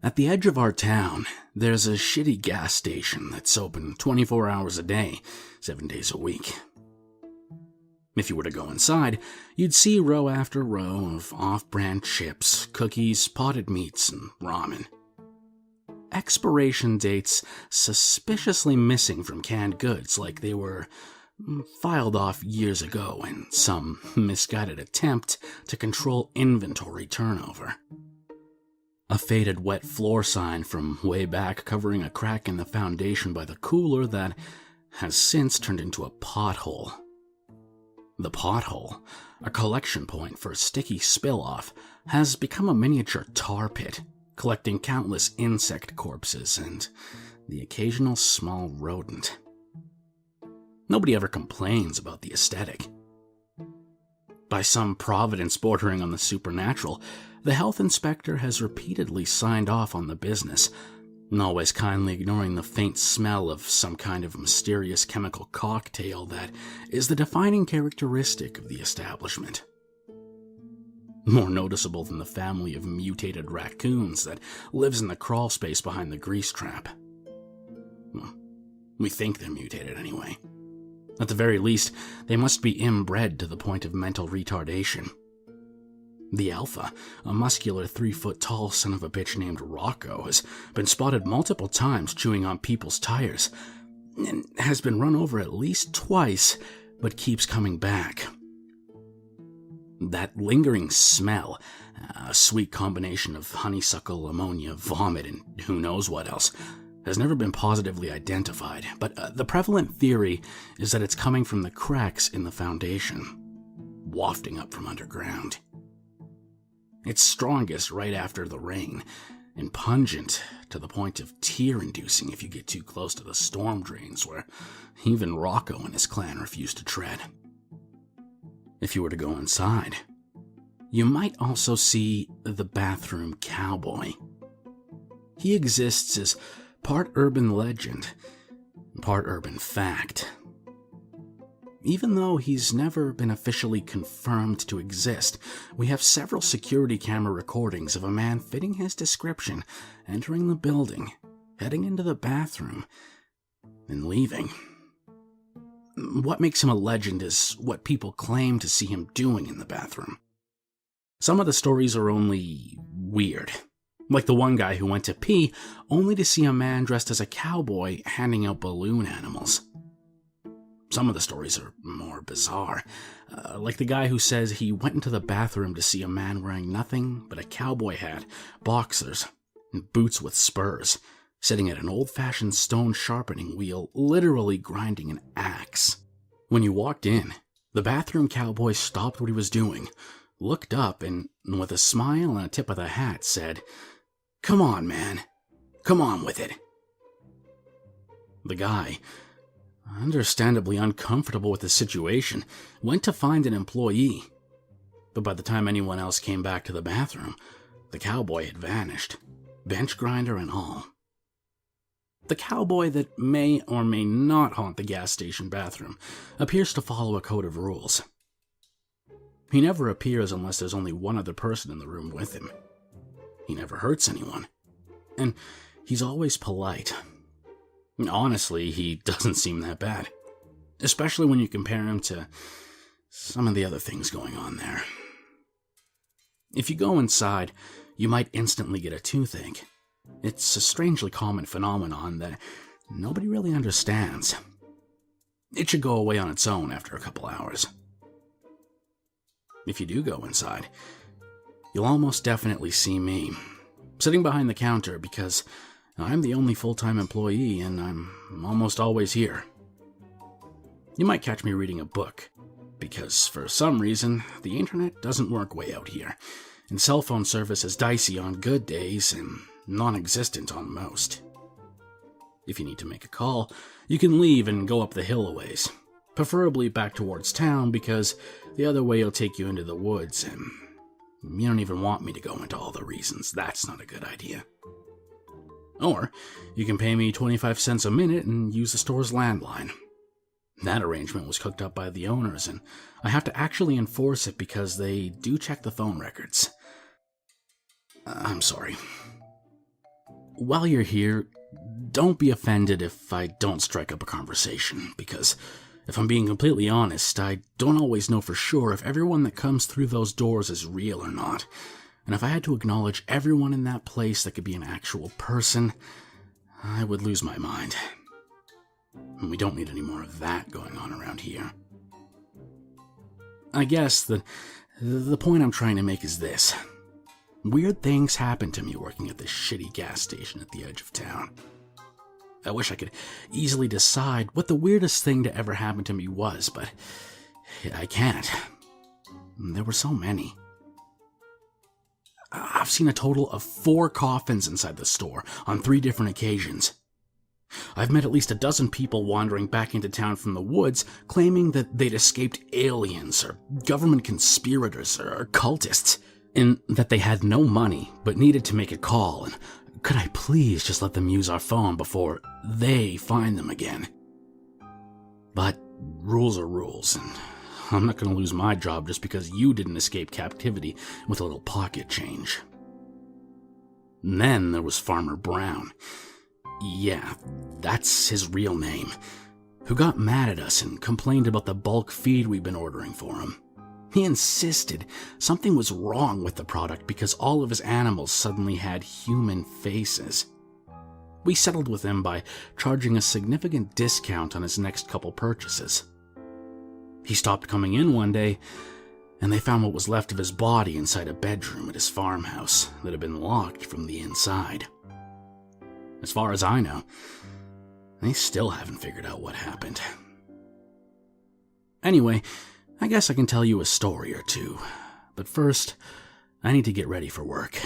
At the edge of our town, there's a shitty gas station that's open 24 hours a day, 7 days a week. If you were to go inside, you'd see row after row of off-brand chips, cookies, potted meats, and ramen. Expiration dates suspiciously missing from canned goods, like they were filed off years ago in some misguided attempt to control inventory turnover. A faded wet floor sign from way back covering a crack in the foundation by the cooler that has since turned into a pothole. The pothole, a collection point for sticky spill-off, has become a miniature tar pit, collecting countless insect corpses and the occasional small rodent. Nobody ever complains about the aesthetic. By some providence bordering on the supernatural, the health inspector has repeatedly signed off on the business, always kindly ignoring the faint smell of some kind of mysterious chemical cocktail that is the defining characteristic of the establishment. More noticeable than the family of mutated raccoons that lives in the crawl space behind the grease trap. Well, we think they're mutated anyway. At the very least, they must be inbred to the point of mental retardation. The Alpha, a muscular 3-foot-tall son of a bitch named Rocco, has been spotted multiple times chewing on people's tires, and has been run over at least twice, but keeps coming back. That lingering smell, a sweet combination of honeysuckle, ammonia, vomit, and who knows what else, has never been positively identified, but the prevalent theory is that it's coming from the cracks in the foundation, wafting up from underground. It's strongest right after the rain, and pungent to the point of tear-inducing if you get too close to the storm drains where even Rocco and his clan refuse to tread. If you were to go inside, you might also see the bathroom cowboy. He exists as part urban legend, part urban fact. Even though he's never been officially confirmed to exist, we have several security camera recordings of a man fitting his description, entering the building, heading into the bathroom, and leaving. What makes him a legend is what people claim to see him doing in the bathroom. Some of the stories are only weird, like the one guy who went to pee only to see a man dressed as a cowboy handing out balloon animals. Some of the stories are more bizarre, like the guy who says he went into the bathroom to see a man wearing nothing but a cowboy hat, boxers, and boots with spurs, sitting at an old-fashioned stone sharpening wheel, literally grinding an axe. When you walked in, the bathroom cowboy stopped what he was doing, looked up, and with a smile and a tip of the hat said, "Come on, man. Come on with it." The guy, understandably uncomfortable with the situation, went to find an employee. But by the time anyone else came back to the bathroom, the cowboy had vanished, bench grinder and all. The cowboy that may or may not haunt the gas station bathroom appears to follow a code of rules. He never appears unless there's only one other person in the room with him. He never hurts anyone. And he's always polite. Honestly, he doesn't seem that bad, especially when you compare him to some of the other things going on there. If you go inside, you might instantly get a toothache. It's a strangely common phenomenon that nobody really understands. It should go away on its own after a couple hours. If you do go inside, you'll almost definitely see me, sitting behind the counter because I'm the only full-time employee and I'm almost always here. You might catch me reading a book, because for some reason, the internet doesn't work way out here, and cell phone service is dicey on good days and non-existent on most. If you need to make a call, you can leave and go up the hill a ways, preferably back towards town because the other way will take you into the woods and you don't even want me to go into all the reasons that's not a good idea. Or you can pay me 25 cents a minute and use the store's landline. That arrangement was cooked up by the owners, and I have to actually enforce it because they do check the phone records. I'm sorry. while you're here, don't be offended if I don't strike up a conversation, because if I'm being completely honest, I don't always know for sure if everyone that comes through those doors is real or not. And if I had to acknowledge everyone in that place that could be an actual person, I would lose my mind. And we don't need any more of that going on around here. I guess the point I'm trying to make is this. Weird things happen to me working at this shitty gas station at the edge of town. I wish I could easily decide what the weirdest thing to ever happen to me was, but I can't. There were so many. I've seen a total of 4 coffins inside the store on 3 different occasions. I've met at least a dozen people wandering back into town from the woods claiming that they'd escaped aliens or government conspirators or cultists, and that they had no money but needed to make a call, and could I please just let them use our phone before they find them again? But rules are rules, and I'm not going to lose my job just because you didn't escape captivity with a little pocket change. And then there was Farmer Brown. Yeah, that's his real name, who got mad at us and complained about the bulk feed we'd been ordering for him. He insisted something was wrong with the product because all of his animals suddenly had human faces. We settled with him by charging a significant discount on his next couple purchases. He stopped coming in one day, and they found what was left of his body inside a bedroom at his farmhouse that had been locked from the inside. As far as I know, they still haven't figured out what happened. Anyway, I guess I can tell you a story or two, but first, I need to get ready for work.